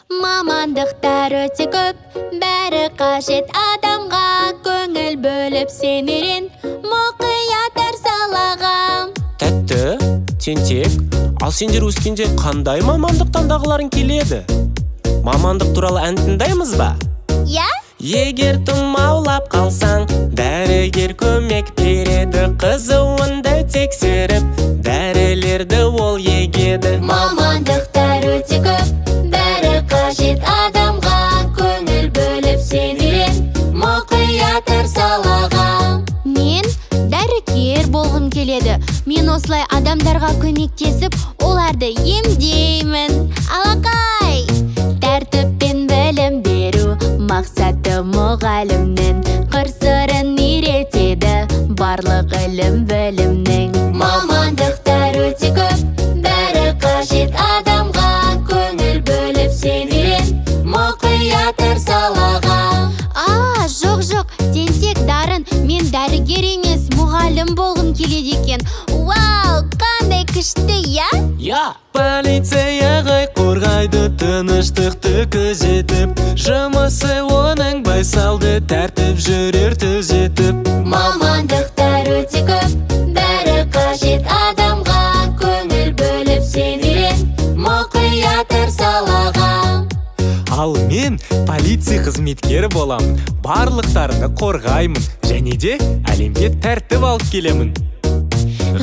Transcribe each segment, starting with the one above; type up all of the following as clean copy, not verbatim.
Мамандықтар өте көп, бәрі қажет адамға. Көңіл бөліп сенерен, мұқияттар салаға. Тәтті, тентек, ал сендер өскенде қандай мамандық таңдағыларың келеді? Мамандық туралы ән тыңдаймыз ба? Я? Егер тұмаулап қалсаң, дәрігер көмек береді. Қызуыңды тексеріп, дәрілерді ол егеді. Мамандықтар өте көп, бәрі қажет адамға. Көңіл бөліп сенерен, мұқияттар салаға. Мен дәрігер болғым келеді. Мен осылай адамдарға көмектесіп, оларды емдеймін. Алақай! Тәртіппен білім беру мақсаты мұғалімнің. Қыр-сырын үйретеді барлық ілім білімнің. Мамандықтар өте көп, бәрі қажет адамға. Көңіл бөліп сенерен, мұқияттар салаға. Жоқ, тентек дарын. Мен дәрігер емес, мұғалім болғым келеді екен. Вау, қандай күшті, я? Я! Полиция қорғайды, тыныштықты күзетіп. Жұмысы оның байсалды, тәртіп жүрер түзетіп. Мамандықтар өте көп, бәрі қажет адамға. Көңіл бөліп сенерен, мұқияттар салаға. Ал мен полиция қызметкері боламын, барлықтарыңды қорғаймын, және де әлемге тәртіп алып келемін.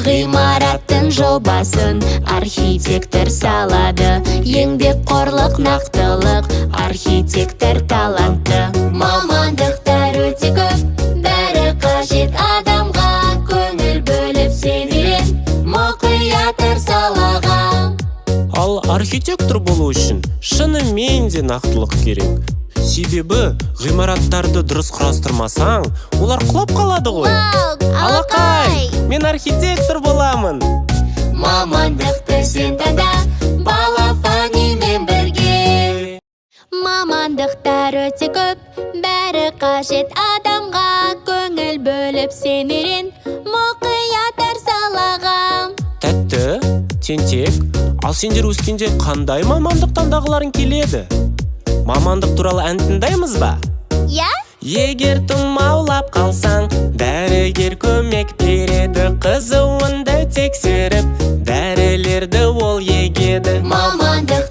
Ғимараттың жобасын архитектор салады. Еңбекқорлық, нақтылық, архитектор талантты. Мамандықтар өте көп, бәрі қажет адамға. Көңіл бөліп сенерен, мұқияттар салаға. Ал архитектор болу үшін шынымен де нақтылық керек. Себебі ғимараттарды дұрыс құрастырмасаң, олар құлап қалады ғой. Алақай! Мен архитектор боламын. Мамандықты сен таңда, балапанимен бірге. Мамандықтар өте көп, бәрі қажет адамға. Көңіл бөліп сенерен, мұқияттар салаға. Тәтті, тентек, ал сендер өскенде қандай мамандық таңдағыларың келеді? Мамандық туралы ән тыңдаймыз ба? Я? Егер тұмаулап қалсаң, дәрігер көмек береді. Қызуыңды тексеріп, дәрілерді ол егеді. Мамандық